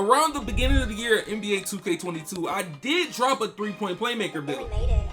around the beginning of the year NBA 2K22, I did drop a 3-point playmaker build.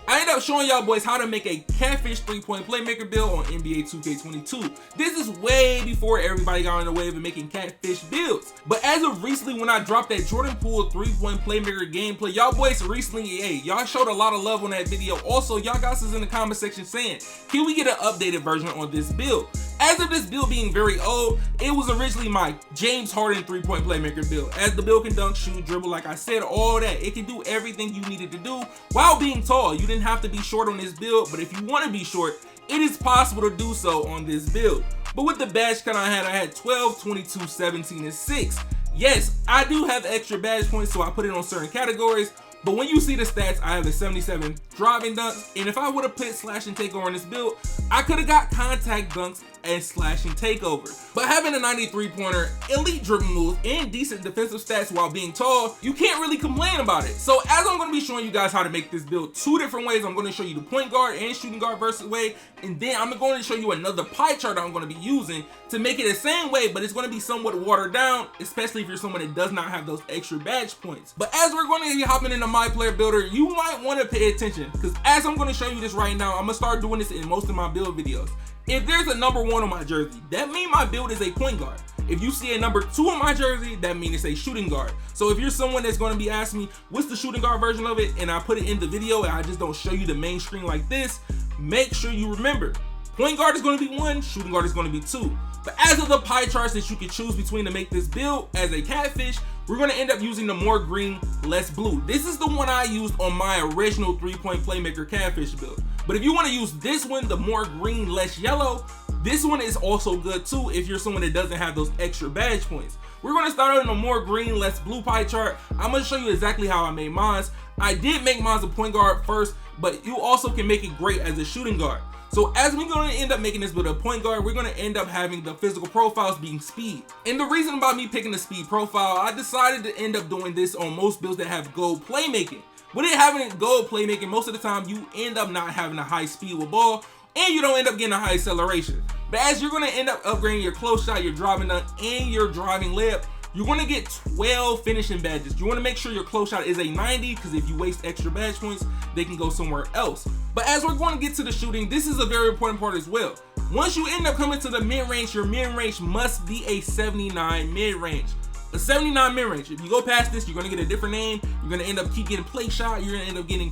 I ended up showing y'all boys how to make a catfish 3-point playmaker build on NBA 2K22. This is way before everybody got on the wave of making catfish builds. But as of recently, when I dropped that Jordan Poole 3-point playmaker gameplay, y'all boys recently, hey, y'all showed a lot of love on that video. Also, y'all guys is in the comment section saying, can we get an updated version on this build? As of this build being very old, it was originally my James Harden 3-point playmaker build. As the build can dunk, shoot, dribble, like I said, all that. It can do everything you needed to do while being tall. You didn't have to be short on this build, but if you want to be short, it is possible to do so on this build. But with the badge count I had 12, 22, 17, and 6. Yes, I do have extra badge points, so I put it on certain categories. But when you see the stats, I have a 77 driving dunks, and if I would have put slash and takeover on this build, I could have got contact dunks and slash and takeover. But having a 93-pointer, elite dribble move, and decent defensive stats while being tall, you can't really complain about it. So as I'm going to be showing you guys how to make this build two different ways, I'm going to show you the point guard and shooting guard versus way, and then I'm going to show you another pie chart I'm going to be using to make it the same way, but it's going to be somewhat watered down, especially if you're someone that does not have those extra badge points. But as we're going to be hopping into my player builder, you might want to pay attention, because as I'm going to show you this right now, I'm going to start doing this in most of my build videos. If there's a number 1 on my jersey, that means my build is a point guard. If you see a number 2 on my jersey, that means it's a shooting guard. So if you're someone that's going to be asking me what's the shooting guard version of it, and I put it in the video and I just don't show you the main screen like this, make sure you remember, point guard is going to be 1, shooting guard is going to be 2. But as of the pie charts that you can choose between to make this build as a catfish, we're going to end up using the more green, less blue. This is the one I used on my original 3-point playmaker catfish build. But if you want to use this one, the more green, less yellow, this one is also good too if you're someone that doesn't have those extra badge points. We're going to start on the more green, less blue pie chart. I'm going to show you exactly how I made mine. I did make mine a point guard first, but you also can make it great as a shooting guard. So as we're going to end up making this build a point guard, we're going to end up having the physical profiles being speed. And the reason about me picking the speed profile, I decided to end up doing this on most builds that have gold playmaking. With it having gold playmaking, most of the time you end up not having a high speed with ball, and you don't end up getting a high acceleration. But as you're going to end up upgrading your close shot, your driving dunk, and your driving layup, you're going to get 12 finishing badges. You want to make sure your close shot is a 90, because if you waste extra badge points, they can go somewhere else. But as we're going to get to the shooting, this is a very important part as well. Once you end up coming to the mid-range, your mid-range must be a 79 mid-range. A 79 mid-range. If you go past this, you're going to get a different name. You're going to end up keep getting PLAYSHOT. You're going to end up getting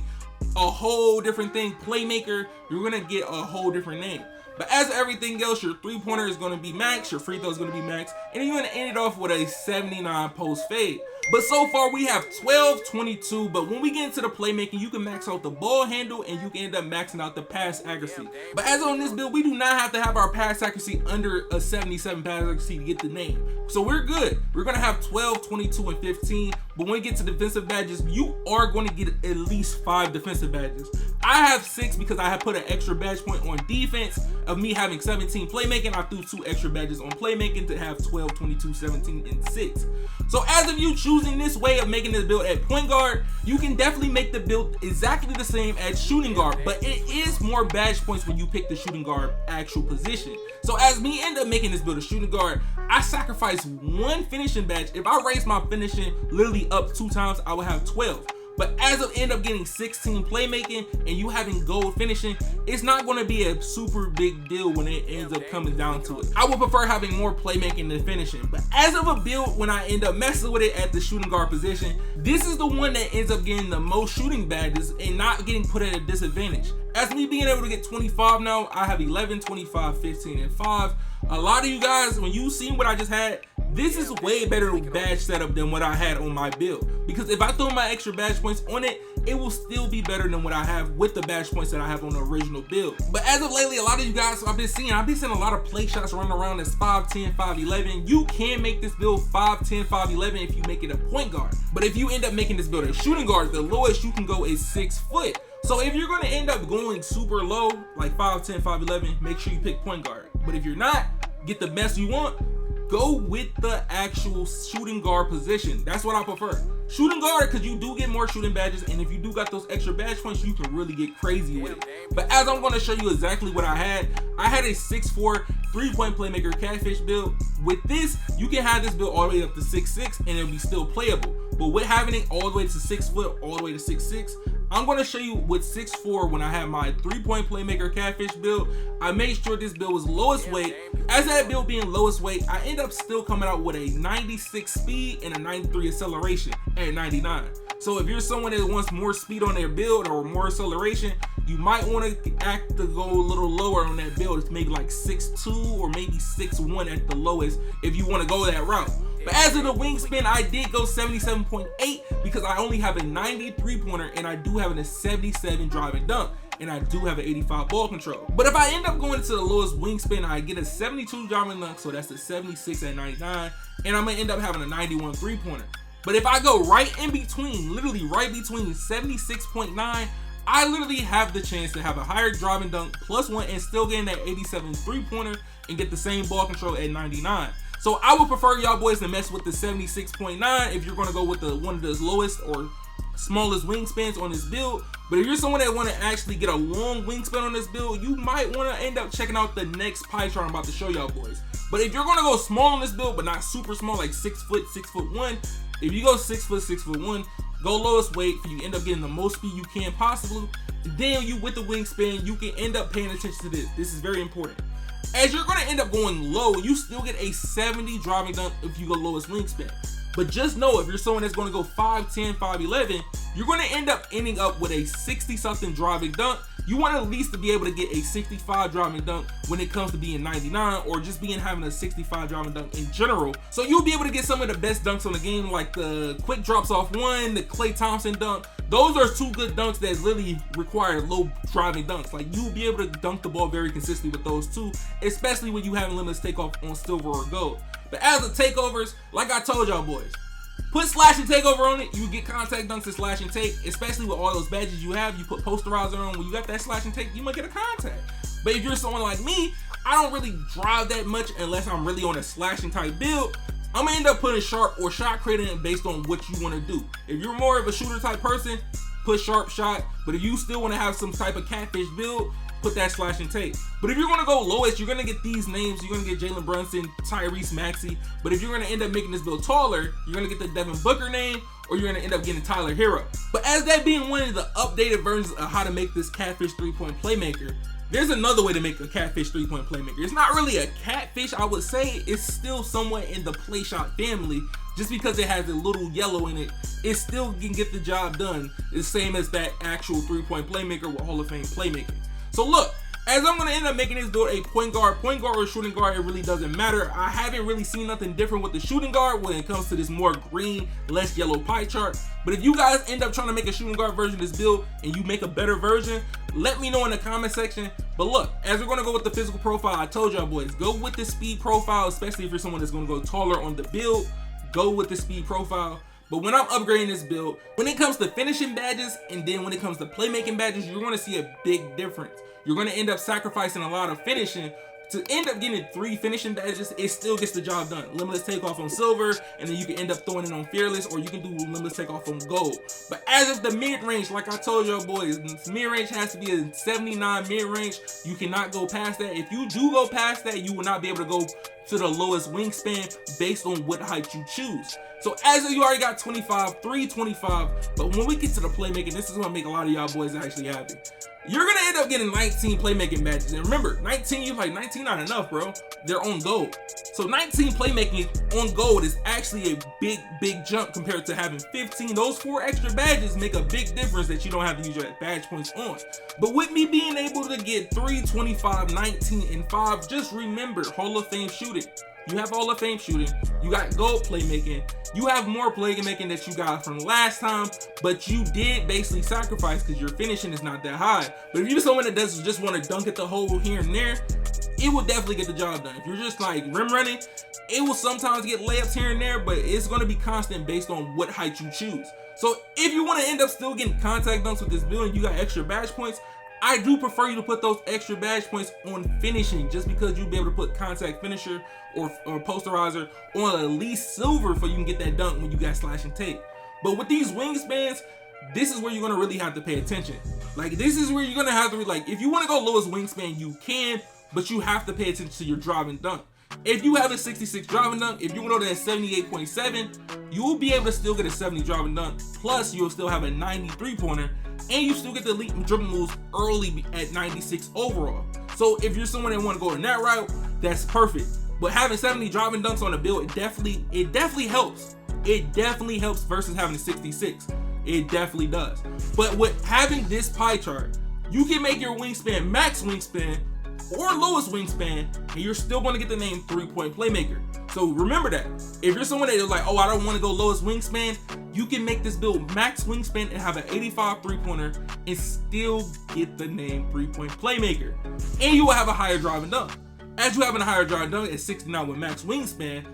a whole different thing. Playmaker. You're going to get a whole different name. But as everything else, your 3-pointer is going to be max, your free throw is going to be max, and you're going to end it off with a 79 post fade. But so far we have 12, 22, but when we get into the playmaking, you can max out the ball handle and you can end up maxing out the pass accuracy. But as on this build, we do not have to have our pass accuracy under a 77 pass accuracy to get the name. So we're good. We're going to have 12, 22, and 15, but when we get to defensive badges, you are going to get at least 5 defensive badges. I have 6 because I have put an extra badge point on defense. Of me having 17 playmaking, I threw 2 extra badges on playmaking to have 12, 22, 17, and 6. So as of you choosing this way of making this build at point guard, you can definitely make the build exactly the same as shooting guard, but it is more badge points when you pick the shooting guard actual position. So as me end up making this build a shooting guard, I sacrifice 1 finishing badge. If I raise my finishing literally up 2 times, I will have 12. But as I end up getting 16 playmaking and you having gold finishing, it's not going to be a super big deal when it ends up coming down to it. I would prefer having more playmaking than finishing. But as of a build, when I end up messing with it at the shooting guard position, this is the one that ends up getting the most shooting badges and not getting put at a disadvantage. As me being able to get 25 now, I have 11, 25, 15, and 5. A lot of you guys, when you seen what I just had, this is way better badge setup than what I had on my build. Because if I throw my extra badge points on it, it will still be better than what I have with the badge points that I have on the original build. But as of lately, a lot of you guys I've been seeing a lot of play shots running around as 5'10", 5'11". You can make this build 5'10", 5'11" if you make it a point guard. But if you end up making this build a shooting guard, the lowest you can go is 6 foot. So if you're going to end up going super low, like 5'10", 5'11", make sure you pick point guard. But if you're not, get the best you want, go with the actual shooting guard position. That's what I prefer. Shooting guard, because you do get more shooting badges, and if you do got those extra badge points, you can really get crazy with it. But as I'm going to show you exactly what I had a 6'4" 3-point playmaker catfish build. With this, you can have this build all the way up to 6'6", and it'll be still playable. But with having it all the way to 6 foot, all the way to 6'6", I'm going to show you with 6'4", when I have my 3-point playmaker catfish build, I made sure this build was lowest weight. As that build being lowest weight, I end up still coming out with a 96 speed and a 93 acceleration at 99. So if you're someone that wants more speed on their build or more acceleration, you might want to go a little lower on that build. It's maybe like 6'2" or maybe 6'1" at the lowest if you want to go that route. But as of the wingspan, I did go 77.8 because I only have a 93 pointer and I do have a 77 drive and dunk, and I do have an 85 ball control. But if I end up going to the lowest wingspan, I get a 72 drive and dunk, so that's a 76 at 99, and I'm gonna end up having a 91 3-pointer. But if I go right in between, literally right between 76.9, I literally have the chance to have a higher drive and dunk +1 and still getting that 87 3-pointer and get the same ball control at 99. So I would prefer y'all boys to mess with the 76.9 if you're gonna go with the one of the lowest or smallest wingspans on this build. But if you're someone that want to actually get a long wingspan on this build, you might want to end up checking out the next pie chart I'm about to show y'all boys. But if you're gonna go small on this build but not super small, like 6 foot, 6'1", if you go 6 foot, 6'1", go lowest weight, you end up getting the most speed you can possibly. Then you with the wingspan, you can end up paying attention to this. This is very important. As you're gonna end up going low, you still get a 70 driving dunk if you go lowest wingspan. But just know, if you're someone that's gonna go 5'10", 5'11", you're gonna end up ending up with a 60 something driving dunk. You want at least to be able to get a 65 driving dunk when it comes to being 99, or just having a 65 driving dunk in general. So you'll be able to get some of the best dunks on the game, like the quick drops off one, the Klay Thompson dunk. Those are two good dunks that literally require low driving dunks. Like, you'll be able to dunk the ball very consistently with those two, especially when you have limitless takeoff on silver or gold. But as the takeovers, like I told y'all boys, put slash and takeover on it, you get contact dunks and slash and take, especially with all those badges you have. You put posterizer on, when you got that slash and take, you might get a contact. But if you're someone like me, I don't really drive that much unless I'm really on a slashing type build. I'm gonna end up putting sharp or shot creating based on what you want to do. If you're more of a shooter type person, put sharp shot. But if you still want to have some type of catfish build, put that slash and take. But if you're gonna go lowest, you're gonna get these names. You're gonna get Jalen Brunson, Tyrese Maxey. But if you're gonna end up making this build taller, you're gonna get the Devin Booker name, or you're gonna end up getting Tyler Hero. But as that being one of the updated versions of how to make this catfish 3-point playmaker, there's another way to make a catfish 3-point playmaker. It's not really a catfish, I would say. It's still somewhat in the PLAYSHOT family. Just because it has a little yellow in it, it still can get the job done. It's the same as that actual 3-point playmaker with Hall of Fame playmaking. So look, as I'm gonna end up making this build a point guard or shooting guard, it really doesn't matter. I haven't really seen nothing different with the shooting guard when it comes to this more green, less yellow pie chart. But if you guys end up trying to make a shooting guard version of this build and you make a better version, let me know in the comment section. But look, as we're gonna go with the physical profile, I told y'all boys, go with the speed profile, especially if you're someone that's gonna go taller on the build, go with the speed profile. But when I'm upgrading this build, when it comes to finishing badges and then when it comes to playmaking badges, you're gonna see a big difference. You're gonna end up sacrificing a lot of finishing to end up getting 3 finishing badges. It still gets the job done. Limitless takeoff on silver, and then you can end up throwing it on fearless, or you can do limitless takeoff on gold. But as of the mid-range, like I told y'all boys, mid-range has to be a 79 mid-range. You cannot go past that. If you do go past that, you will not be able to go to the lowest wingspan based on what height you choose. So as of you already got 25, 325, but when we get to the playmaking, this is gonna make a lot of y'all boys actually happy. You're gonna end up getting 19 playmaking badges. And remember, 19, you're like, 19 not enough, bro. They're on gold. So 19 playmaking on gold is actually a big jump compared to having 15. Those 4 extra badges make a big difference that you don't have to use your badge points on. But with me being able to get 3, 25, 19, and 5, just remember, Hall of Fame shooting. You have Hall of Fame shooting, you got gold playmaking, you have more playmaking that you got from last time, but you did basically sacrifice because your finishing is not that high. But if you're someone that does just want to dunk at the hole here and there, it will definitely get the job done. If you're just like rim running, it will sometimes get layups here and there, but it's going to be constant based on what height you choose. So if you want to end up still getting contact dunks with this build and you got extra badge points, I do prefer you to put those extra badge points on finishing, just because you'll be able to put contact finisher or posterizer on at least silver for you can get that dunk when you got slash and take. But with these wingspans, this is where you're gonna really have to pay attention. Like, this is where you're gonna have to, like, if you wanna go lowest wingspan, you can, but you have to pay attention to your drive and dunk. If you have a 66 drive and dunk, if you go to that 78.7, you will be able to still get a 70 drive and dunk, plus you'll still have a 93 pointer, and you still get the elite dribble moves early at 96 overall. So if you're someone that wanna go in that route, that's perfect. But having 70 drive and dunks on a build, it definitely helps. It definitely helps versus having a 66. It definitely does. But with having this pie chart, you can make your wingspan max wingspan or lowest wingspan, and you're still going to get the name 3-point playmaker. So remember that. If you're someone that is like, oh, I don't want to go lowest wingspan, you can make this build max wingspan and have an 85 3-pointer and still get the name 3-point playmaker. And you will have a higher drive and dunk. As you having a higher drive and dunk at 69 with max wingspan,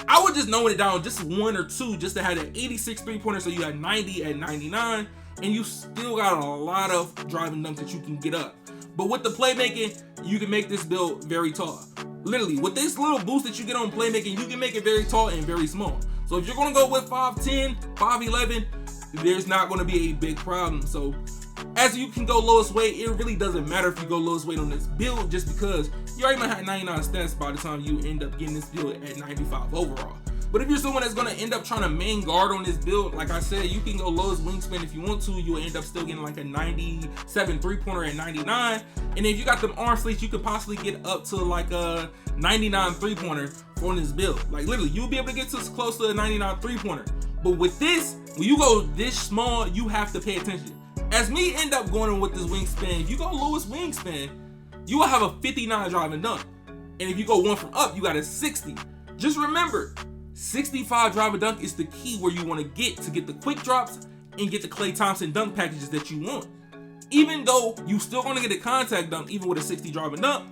I would just narrow it down just 1 or 2 just to have that 86 3-pointer, so you had 90 at 99, and you still got a lot of drive and dunks that you can get up. But with the playmaking, you can make this build very tall. Literally, with this little boost that you get on playmaking, you can make it very tall and very small. So if you're gonna go with 5'10", 5'11", there's not gonna be a big problem. So as you can go lowest weight, it really doesn't matter if you go lowest weight on this build, just because you already might have 99 stats by the time you end up getting this build at 95 overall. But if you're someone that's gonna end up trying to main guard on this build, like I said, you can go lowest wingspan if you want to. You'll end up still getting like a 97 3-pointer at 99. And if you got them arm sleeves, you could possibly get up to like a 99 3-pointer on this build. Like literally, you'll be able to get to close to a 99 3-pointer. But with this, when you go this small, you have to pay attention. As me end up going with this wingspan, if you go lowest wingspan, you will have a 59 drive and dunk. And if you go one from up, you got a 60. Just remember, 65 drive and dunk is the key where you want to get the quick drops and get the Klay Thompson dunk packages that you want. Even though you still going to get a contact dunk even with a 60 drive and dunk,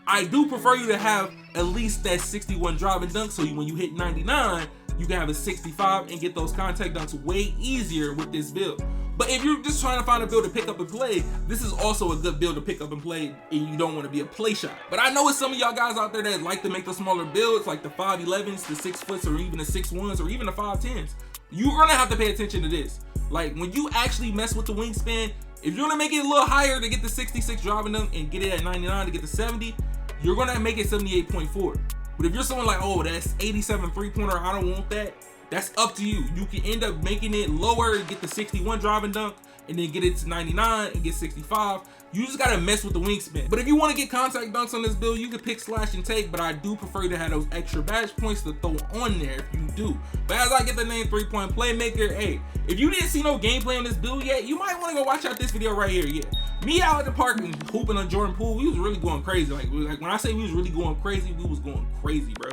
I do prefer you to have at least that 61 drive and dunk, so when you hit 99, you can have a 65 and get those contact dunks way easier with this build. But if you're just trying to find a build to pick up and play, this is also a good build to pick up and play, and you don't want to be a play shot. But I know it's some of y'all guys out there that like to make the smaller builds, like the 5'11s, the 6 foots, or even the 6'1s, or even the 5'10s. You're gonna have to pay attention to this. Like when you actually mess with the wingspan, if you're gonna make it a little higher to get the 66 driving them and get it at 99 to get the 70, you're gonna make it 78.4. But if you're someone like, oh, that's 87 3-pointer, I don't want that, that's up to you. You can end up making it lower and get the 61 drive and dunk, and then get it to 99 and get 65. You just gotta mess with the wingspan. But if you wanna get contact dunks on this build, you can pick slash and take, but I do prefer you to have those extra badge points to throw on there if you do. But as I get the name 3-point playmaker, hey, if you didn't see no gameplay on this build yet, you might wanna go watch out this video right here. Yeah, me out at the park and hooping on Jordan Poole, we was really going crazy. Like when I say we was really going crazy, we was going crazy, bro.